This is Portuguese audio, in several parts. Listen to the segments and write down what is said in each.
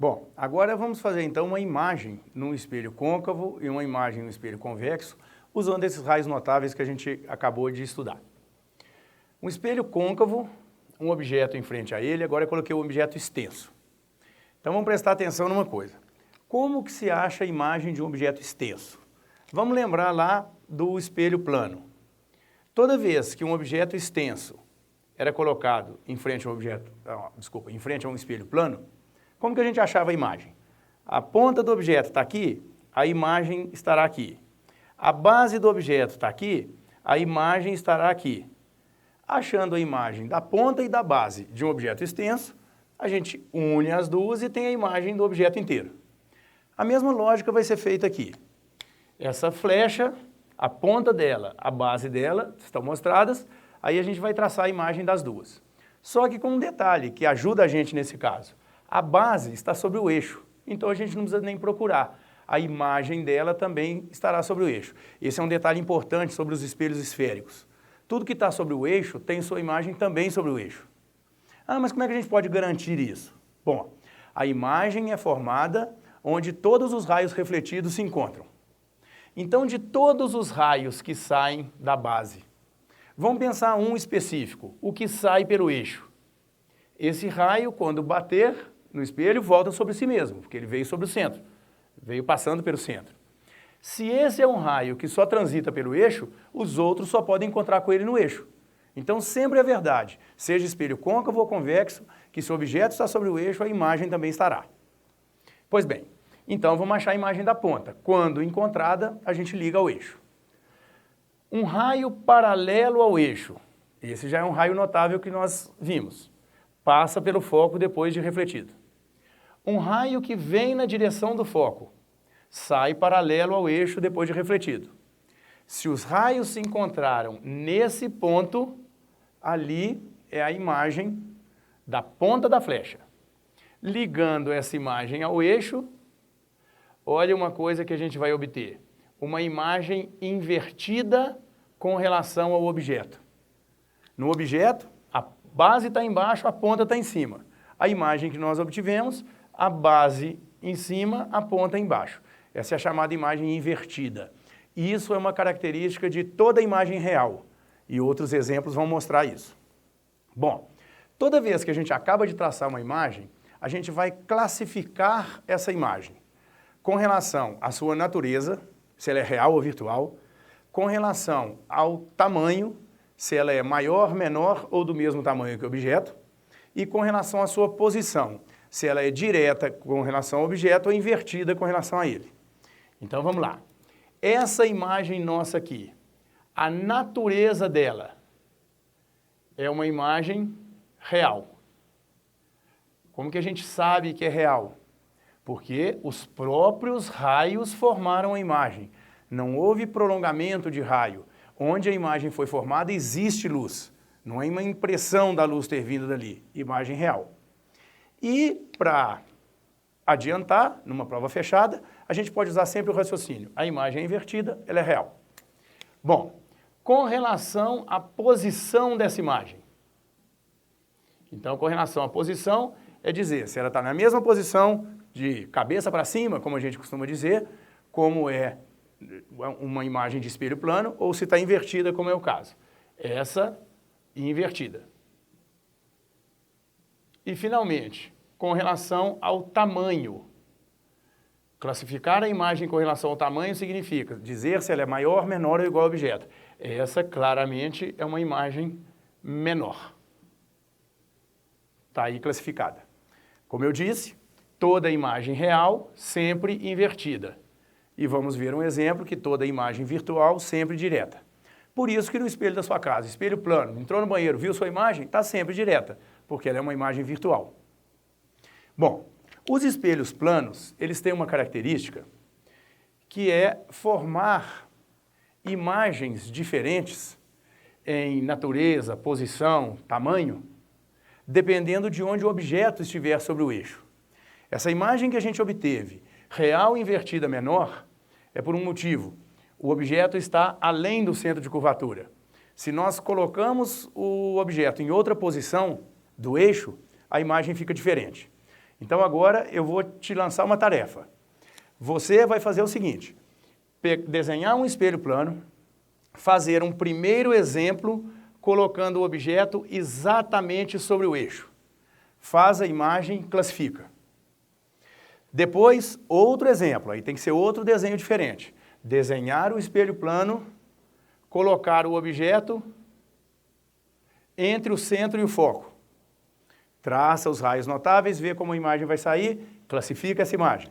Bom, agora vamos fazer então uma imagem num espelho côncavo e uma imagem num espelho convexo, usando esses raios notáveis que a gente acabou de estudar. Um espelho côncavo, um objeto em frente a ele, agora eu coloquei um objeto extenso. Então vamos prestar atenção numa coisa. Como que se acha a imagem de um objeto extenso? Vamos lembrar lá do espelho plano. Toda vez que um objeto extenso era colocado em frente a um espelho plano, como que a gente achava a imagem? A ponta do objeto está aqui, a imagem estará aqui. A base do objeto está aqui, a imagem estará aqui. Achando a imagem da ponta e da base de um objeto extenso, a gente une as duas e tem a imagem do objeto inteiro. A mesma lógica vai ser feita aqui. Essa flecha, a ponta dela, a base dela estão mostradas, aí a gente vai traçar a imagem das duas. Só que com um detalhe que ajuda a gente nesse caso. A base está sobre o eixo, então a gente não precisa nem procurar. A imagem dela também estará sobre o eixo. Esse é um detalhe importante sobre os espelhos esféricos. Tudo que está sobre o eixo tem sua imagem também sobre o eixo. Ah, mas como é que a gente pode garantir isso? Bom, a imagem é formada onde todos os raios refletidos se encontram. Então, de todos os raios que saem da base, vamos pensar um específico, o que sai pelo eixo. Esse raio, quando bater no espelho, volta sobre si mesmo, porque ele veio sobre o centro, veio passando pelo centro. Se esse é um raio que só transita pelo eixo, os outros só podem encontrar com ele no eixo. Então sempre é verdade, seja espelho côncavo ou convexo, que se o objeto está sobre o eixo, a imagem também estará. Pois bem, então vamos achar a imagem da ponta. Quando encontrada, a gente liga ao eixo. Um raio paralelo ao eixo, esse já é um raio notável que nós vimos, passa pelo foco depois de refletido. Um raio que vem na direção do foco, sai paralelo ao eixo depois de refletido. Se os raios se encontraram nesse ponto, ali é a imagem da ponta da flecha. Ligando essa imagem ao eixo, olha uma coisa que a gente vai obter. Uma imagem invertida com relação ao objeto. No objeto, a base está embaixo, a ponta está em cima. A imagem que nós obtivemos, a base em cima, a ponta embaixo. Essa é a chamada imagem invertida. E isso é uma característica de toda imagem real. E outros exemplos vão mostrar isso. Bom, toda vez que a gente acaba de traçar uma imagem, a gente vai classificar essa imagem com relação à sua natureza, se ela é real ou virtual, com relação ao tamanho, se ela é maior, menor ou do mesmo tamanho que o objeto, e com relação à sua posição, se ela é direta com relação ao objeto ou invertida com relação a ele. Então vamos lá. Essa imagem nossa aqui, a natureza dela é uma imagem real. Como que a gente sabe que é real? Porque os próprios raios formaram a imagem. Não houve prolongamento de raio. Onde a imagem foi formada existe luz. Não é uma impressão da luz ter vindo dali. Imagem real. E para adiantar, numa prova fechada, a gente pode usar sempre o raciocínio. A imagem é invertida, ela é real. Bom, com relação à posição dessa imagem. Então, com relação à posição, é dizer se ela está na mesma posição de cabeça para cima, como a gente costuma dizer, como é uma imagem de espelho plano, ou se está invertida, como é o caso. Essa invertida. E, finalmente, com relação ao tamanho. Classificar a imagem com relação ao tamanho significa dizer se ela é maior, menor ou igual ao objeto. Essa, claramente, é uma imagem menor. Está aí classificada. Como eu disse, toda imagem real sempre invertida. E vamos ver um exemplo que toda imagem virtual sempre direta. Por isso que no espelho da sua casa, espelho plano, entrou no banheiro, viu sua imagem, está sempre direta, porque ela é uma imagem virtual. Bom, os espelhos planos, eles têm uma característica que é formar imagens diferentes em natureza, posição, tamanho, dependendo de onde o objeto estiver sobre o eixo. Essa imagem que a gente obteve, real invertida menor, é por um motivo. O objeto está além do centro de curvatura. Se nós colocamos o objeto em outra posição do eixo, a imagem fica diferente. Então agora eu vou te lançar uma tarefa. Você vai fazer o seguinte, desenhar um espelho plano, fazer um primeiro exemplo colocando o objeto exatamente sobre o eixo. Faz a imagem, classifica. Depois, outro exemplo, aí tem que ser outro desenho diferente. Desenhar o espelho plano, colocar o objeto entre o centro e o foco. Traça os raios notáveis, vê como a imagem vai sair, classifica essa imagem.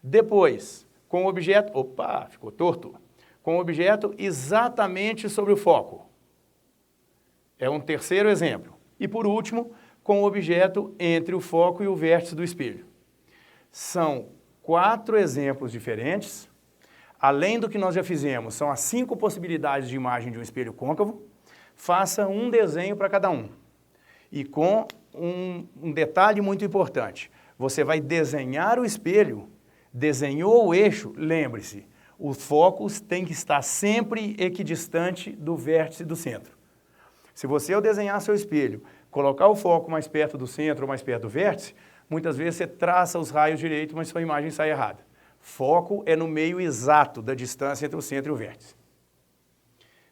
Depois, com o objeto, opa, ficou torto, com o objeto exatamente sobre o foco. É um terceiro exemplo. E por último, com o objeto entre o foco e o vértice do espelho. São 4 exemplos diferentes. Além do que nós já fizemos, são as 5 possibilidades de imagem de um espelho côncavo. Faça um desenho para cada um. E com um detalhe muito importante. Você vai desenhar o espelho, desenhou o eixo, lembre-se, o foco tem que estar sempre equidistante do vértice do centro. Se você, ao desenhar seu espelho, colocar o foco mais perto do centro ou mais perto do vértice, muitas vezes você traça os raios direito, mas sua imagem sai errada. Foco é no meio exato da distância entre o centro e o vértice.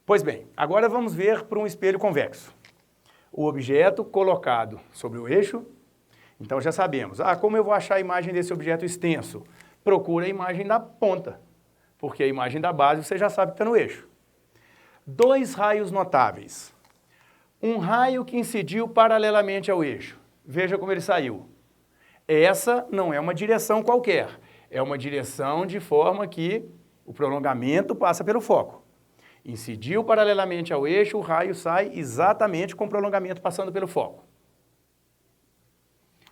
Pois bem, agora vamos ver para um espelho convexo. O objeto colocado sobre o eixo, então já sabemos. Como eu vou achar a imagem desse objeto extenso? Procura a imagem da ponta, porque a imagem da base você já sabe que está no eixo. 2 raios notáveis. Um raio que incidiu paralelamente ao eixo. Veja como ele saiu. Essa não é uma direção qualquer, é uma direção de forma que o prolongamento passa pelo foco. Incidiu paralelamente ao eixo, o raio sai exatamente com o prolongamento passando pelo foco.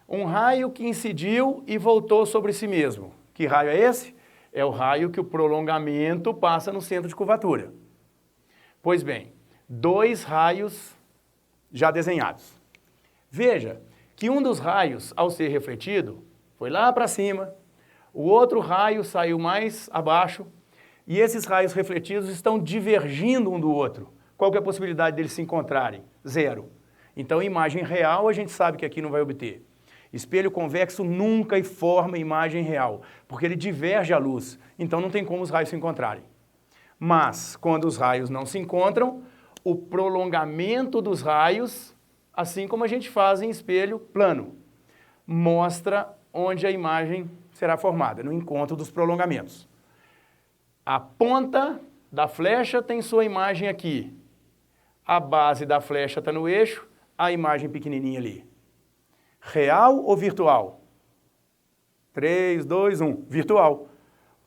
Um raio que incidiu e voltou sobre si mesmo. Que raio é esse? É o raio que o prolongamento passa no centro de curvatura. Pois bem, 2 raios já desenhados. Veja que um dos raios, ao ser refletido, foi lá para cima, o outro raio saiu mais abaixo, e esses raios refletidos estão divergindo um do outro. Qual que é a possibilidade deles se encontrarem? 0. Então, imagem real, a gente sabe que aqui não vai obter. Espelho convexo nunca forma imagem real, porque ele diverge a luz, então não tem como os raios se encontrarem. Mas, quando os raios não se encontram, o prolongamento dos raios, assim como a gente faz em espelho plano, mostra onde a imagem será formada, no encontro dos prolongamentos. A ponta da flecha tem sua imagem aqui. A base da flecha está no eixo, a imagem pequenininha ali. Real ou virtual? 3, 2, 1. Virtual.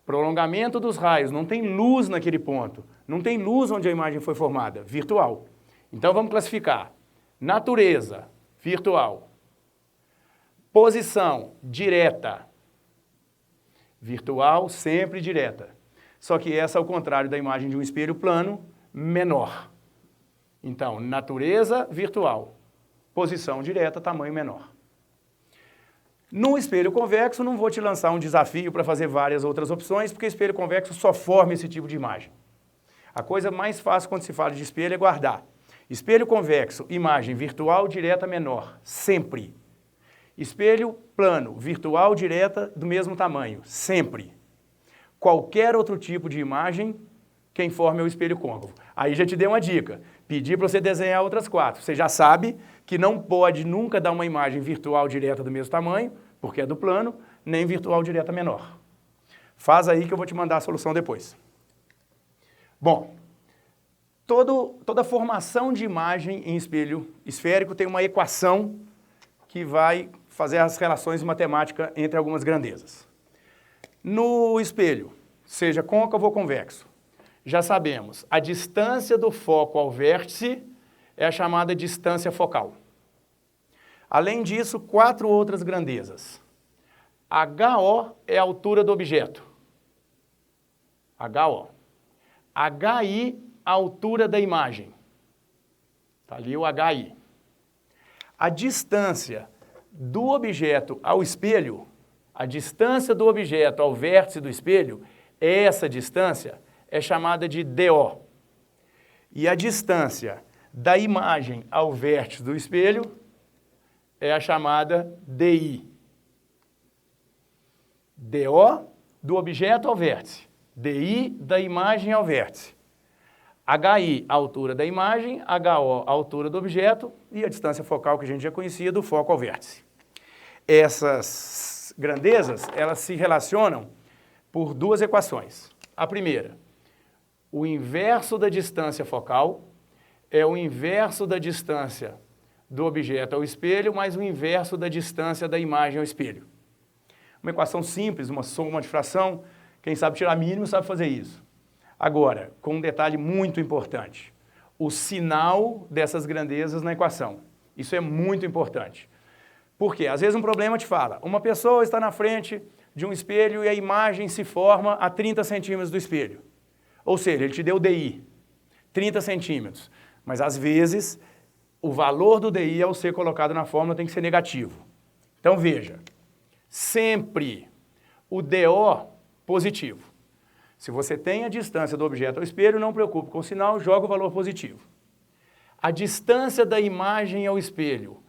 Prolongamento dos raios, não tem luz naquele ponto. Não tem luz onde a imagem foi formada. Virtual. Então vamos classificar. Natureza, virtual. Posição, direta. Virtual, sempre direta. Só que essa, ao contrário da imagem de um espelho plano, menor. Então, natureza, virtual. Posição direta, tamanho menor. No espelho convexo, não vou te lançar um desafio para fazer várias outras opções, porque espelho convexo só forma esse tipo de imagem. A coisa mais fácil quando se fala de espelho é guardar. Espelho convexo, imagem virtual, direta, menor, sempre. Espelho plano, virtual, direta, do mesmo tamanho, sempre. Qualquer outro tipo de imagem, quem forma é o espelho côncavo. Aí já te dei uma dica, pedi para você desenhar outras 4. Você já sabe que não pode nunca dar uma imagem virtual direta do mesmo tamanho, porque é do plano, nem virtual direta menor. Faz aí que eu vou te mandar a solução depois. Bom, toda formação de imagem em espelho esférico tem uma equação que vai fazer as relações matemáticas entre algumas grandezas. No espelho, seja côncavo ou convexo, já sabemos, a distância do foco ao vértice é a chamada distância focal. Além disso, 4 outras grandezas. HO é a altura do objeto. HO. HI, a altura da imagem. Está ali o HI. A distância do objeto ao espelho, a distância do objeto ao vértice do espelho, essa distância é chamada de DO. E a distância da imagem ao vértice do espelho é a chamada DI. DO do objeto ao vértice, DI da imagem ao vértice, HI, a altura da imagem, HO, a altura do objeto e a distância focal que a gente já conhecia do foco ao vértice. Essas grandezas, elas se relacionam por duas equações. A primeira, o inverso da distância focal é o inverso da distância do objeto ao espelho mais o inverso da distância da imagem ao espelho. Uma equação simples, uma soma de fração, quem sabe tirar mínimo sabe fazer isso. Agora, com um detalhe muito importante, o sinal dessas grandezas na equação. Isso é muito importante. Por quê? Às vezes um problema te fala, uma pessoa está na frente de um espelho e a imagem se forma a 30 centímetros do espelho. Ou seja, ele te deu DI, 30 centímetros. Mas às vezes, o valor do DI ao ser colocado na fórmula tem que ser negativo. Então veja, sempre o DO positivo. Se você tem a distância do objeto ao espelho, não preocupe com o sinal, joga o valor positivo. A distância da imagem ao espelho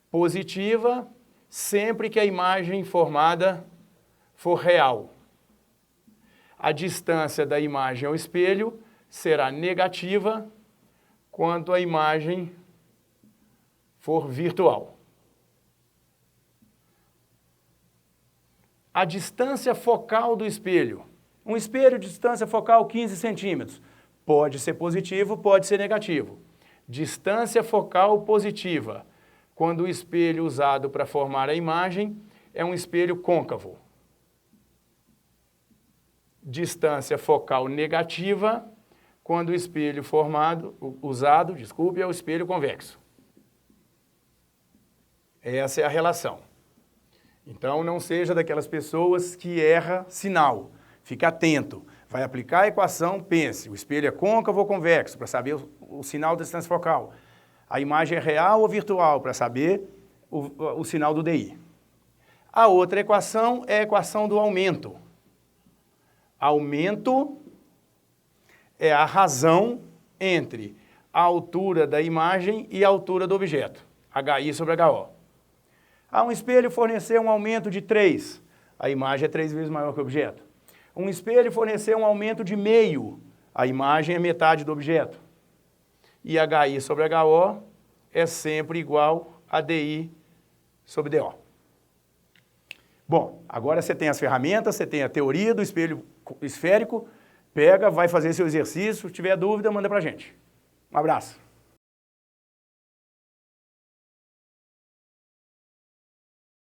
positiva, sempre que a imagem formada for real. A distância da imagem ao espelho será negativa quando a imagem for virtual. A distância focal do espelho. Um espelho de distância focal 15 centímetros. Pode ser positivo, pode ser negativo. Distância focal positiva. Quando o espelho usado para formar a imagem é um espelho côncavo. Distância focal negativa, quando o espelho usado é o espelho convexo. Essa é a relação. Então, não seja daquelas pessoas que erra sinal. Fique atento. Vai aplicar a equação, pense, o espelho é côncavo ou convexo, para saber o sinal da distância focal. A imagem é real ou virtual, para saber o sinal do DI. A outra equação é a equação do aumento. Aumento é a razão entre a altura da imagem e a altura do objeto, HI sobre HO. Um espelho fornecer um aumento de 3, a imagem é 3 vezes maior que o objeto. Um espelho fornecer um aumento de meio, a imagem é metade do objeto. E HI sobre HO é sempre igual a DI sobre DO. Bom, agora você tem as ferramentas, você tem a teoria do espelho esférico, pega, vai fazer seu exercício, se tiver dúvida, manda pra gente. Um abraço.